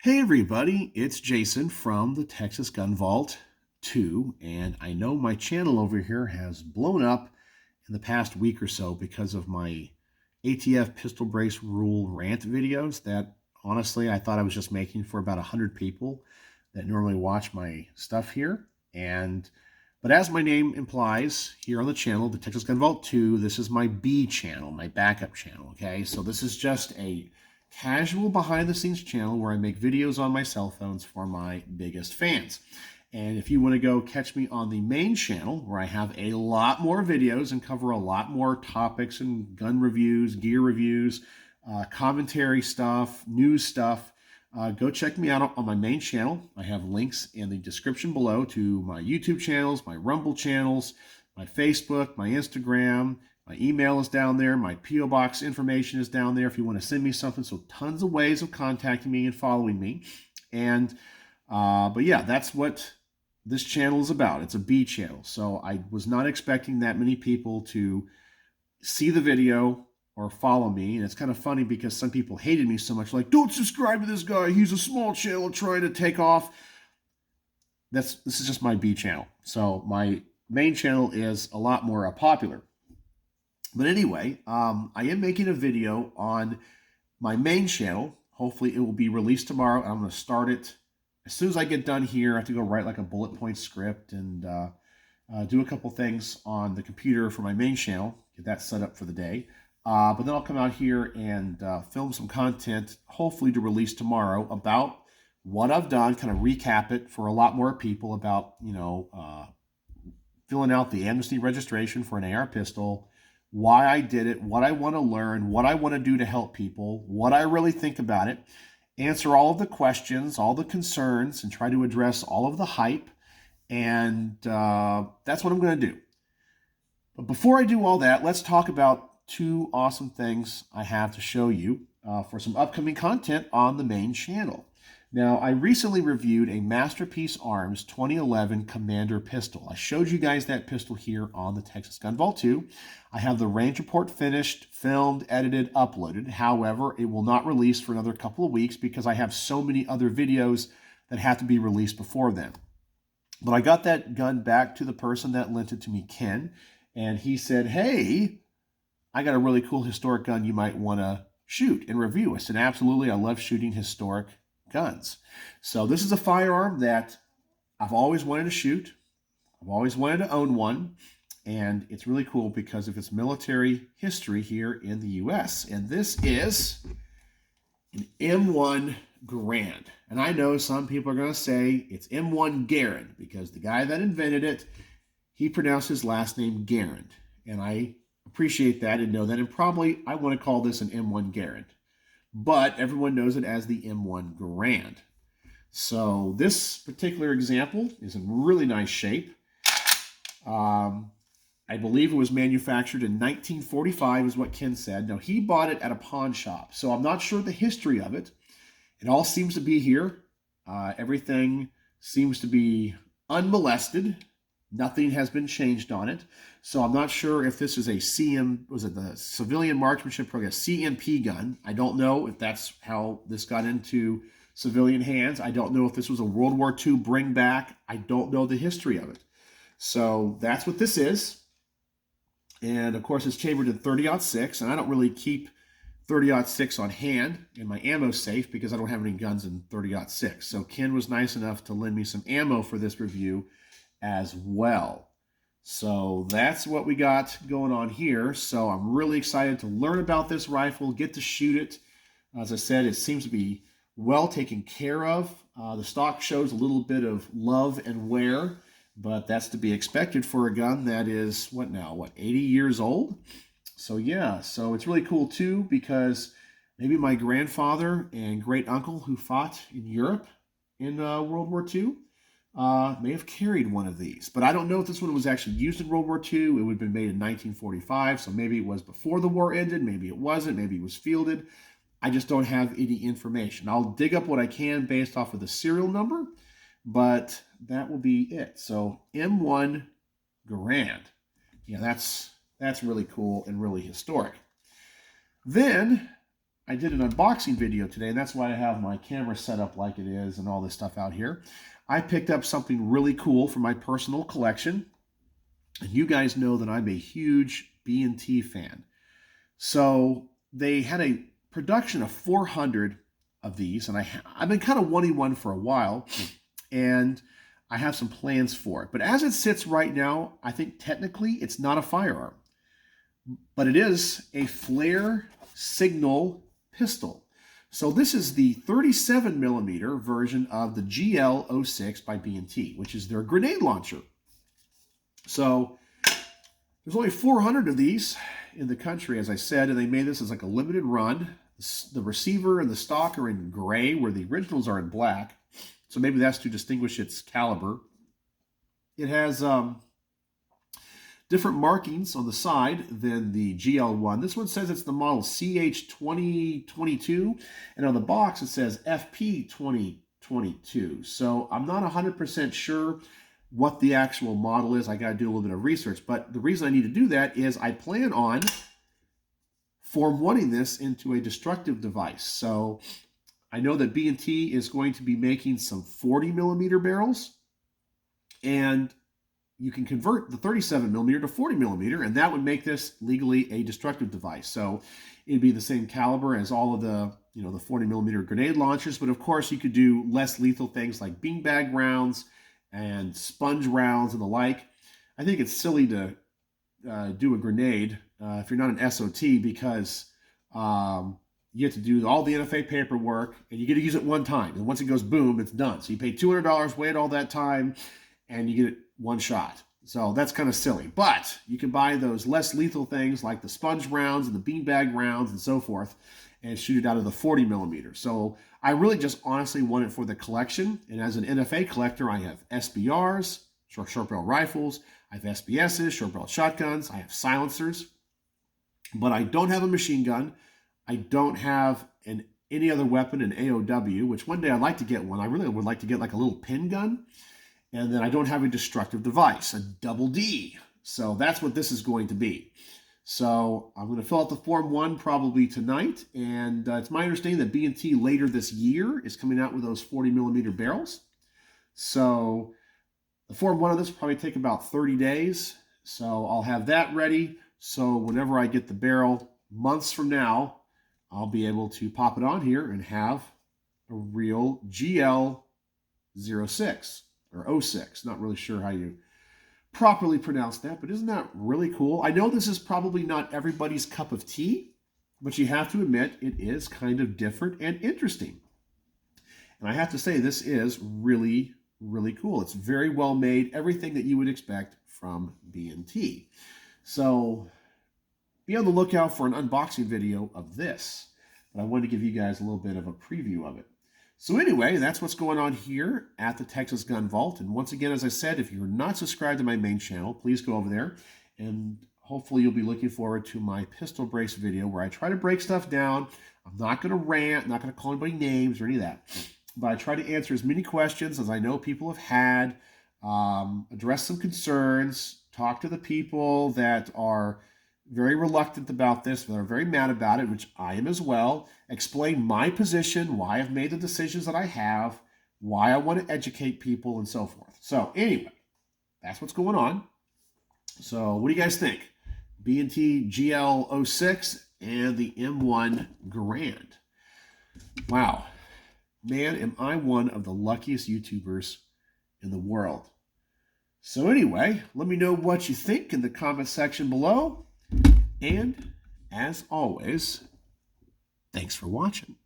Hey everybody, it's Jason from the Texas Gun Vault 2, and I know my channel over here has blown up in the past week or so because of my ATF pistol brace rule rant videos that honestly I thought I was just making for about 100 people that normally watch my stuff here. But as my name implies here on the channel, the Texas Gun Vault 2, this is my B channel, my backup channel, okay? So this is just a casual behind-the-scenes channel where I make videos on my cell phones for my biggest fans. And if you want to go catch me on the main channel, where I have a lot more videos and cover a lot more topics and gun reviews, gear reviews, commentary stuff, news stuff, go check me out on my main channel. I have links in the description below to my YouTube channels, my Rumble channels, my Facebook, my Instagram. My email is down there. My P.O. Box information is down there if you want to send me something. So tons of ways of contacting me and following me. But yeah, that's what this channel is about. It's a B channel. So I was not expecting that many people to see the video or follow me. And it's kind of funny because some people hated me so much, like, don't subscribe to this guy. He's a small channel trying to take off. This is just my B channel. So my main channel is a lot more popular. But anyway, I am making a video on my main channel. Hopefully it will be released tomorrow. I'm going to start it as soon as I get done here. I have to go write like a bullet point script and do a couple things on the computer for my main channel, get that set up for the day. But then I'll come out here and film some content, hopefully to release tomorrow, about what I've done, kind of recap it for a lot more people about, filling out the amnesty registration for an AR pistol, why I did it, what I want to learn, what I want to do to help people, what I really think about it, answer all of the questions, all the concerns, and try to address all of the hype. And that's what I'm going to do. But before I do all that, let's talk about two awesome things I have to show you for some upcoming content on the main channel. Now, I recently reviewed a Masterpiece Arms 2011 Commander pistol. I showed you guys that pistol here on the Texas Gun Vault 2. I have the range report finished, filmed, edited, uploaded. However, it will not release for another couple of weeks because I have so many other videos that have to be released before then. But I got that gun back to the person that lent it to me, Ken, and he said, hey, I got a really cool historic gun you might want to shoot and review. I said, absolutely, I love shooting historic guns. So this is a firearm that I've always wanted to shoot. I've always wanted to own one. And it's really cool because of its military history here in the U.S. And this is an M1 Garand. And I know some people are going to say it's M1 Garand because the guy that invented it, he pronounced his last name Garand. And I appreciate that and know that. And probably I want to call this an M1 Garand. But everyone knows it as the M1 Garand. So this particular example is in really nice shape. I believe it was manufactured in 1945 is what Ken said. Now, he bought it at a pawn shop, so I'm not sure the history of it. It all seems to be here. Everything seems to be unmolested. Nothing has been changed on it. So I'm not sure if this is a was it the Civilian Marksmanship Program, CMP gun. I don't know if that's how this got into civilian hands. I don't know if this was a World War II bring back. I don't know the history of it. So that's what this is. And of course, it's chambered in 30-06, and I don't really keep 30-06 on hand in my ammo safe because I don't have any guns in 30-06. So Ken was nice enough to lend me some ammo for this review as well. So that's what we got going on here. So I'm really excited to learn about this rifle, get to shoot it. As I said, it seems to be well taken care of. The stock shows a little bit of love and wear, but that's to be expected for a gun that is, 80 years old? So yeah, so it's really cool too because maybe my grandfather and great uncle who fought in Europe in World War II may have carried one of these. But I don't know if this one was actually used in World War II. It would have been made in 1945, so maybe it was before the war ended, maybe it wasn't, maybe it was fielded. I just don't have any information. I'll dig up what I can based off of the serial number, but that will be it. So M1 Garand. Yeah, that's really cool and really historic. Then I did an unboxing video today, and that's why I have my camera set up like it is and all this stuff out here. I picked up something really cool for my personal collection. And you guys know that I'm a huge B&T fan. So they had a production of 400 of these, and I've been kind of wanting one for a while, and I have some plans for it. But as it sits right now, I think technically it's not a firearm, but it is a flare signal pistol. So this is the 37 millimeter version of the GL06 by B&T, which is their grenade launcher. So there's only 400 of these in the country, as I said, and they made this as like a limited run. The receiver and the stock are in gray, where the originals are in black. So maybe that's to distinguish its caliber. It has different markings on the side than the GL1. This one says it's the model CH2022, and on the box it says FP2022. So I'm not 100% sure what the actual model is. I got to do a little bit of research, but the reason I need to do that is I plan on Form 1ing this into a destructive device. So I know that B&T is going to be making some 40 millimeter barrels, and you can convert the 37 millimeter to 40 millimeter, and that would make this legally a destructive device. So it'd be the same caliber as all of the, the 40 millimeter grenade launchers, but of course you could do less lethal things like beanbag rounds and sponge rounds and the like. I think it's silly to do a grenade if you're not an SOT, because you have to do all the NFA paperwork, and you get to use it one time. And once it goes boom, it's done. So you pay $200, wait all that time, and you get it one shot. So that's kind of silly. But you can buy those less lethal things like the sponge rounds and the beanbag rounds and so forth, and shoot it out of the 40 millimeter. So I really just honestly want it for the collection. And as an NFA collector, I have SBRs, short barrel rifles. I have SBSs, short barrel shotguns. I have silencers. But I don't have a machine gun. I don't have any other weapon in AOW, which one day I'd like to get one. I really would like to get like a little pin gun. And then I don't have a destructive device, a double D. So that's what this is going to be. So I'm going to fill out the Form 1 probably tonight. And it's my understanding that B&T later this year is coming out with those 40 millimeter barrels. So the Form 1 of this will probably take about 30 days. So I'll have that ready. So whenever I get the barrel months from now, I'll be able to pop it on here and have a real GL06 or 06. Not really sure how you properly pronounce that, but isn't that really cool? I know this is probably not everybody's cup of tea, but you have to admit it is kind of different and interesting. And I have to say, this is really, really cool. It's very well made, everything that you would expect from B&T. So be on the lookout for an unboxing video of this. But I wanted to give you guys a little bit of a preview of it. So anyway, that's what's going on here at the Texas Gun Vault. And once again, as I said, if you're not subscribed to my main channel, please go over there. And hopefully you'll be looking forward to my pistol brace video where I try to break stuff down. I'm not going to rant, not going to call anybody names or any of that. But I try to answer as many questions as I know people have had, address some concerns, talk to the people that are very reluctant about this, but are very mad about it, which I am as well. Explain my position, why I've made the decisions that I have, why I want to educate people, and so forth. So anyway, that's what's going on. So what do you guys think? B&T GL06 and the M1 Garand. Wow. Man, am I one of the luckiest YouTubers in the world. So anyway, let me know what you think in the comment section below. And as always, thanks for watching.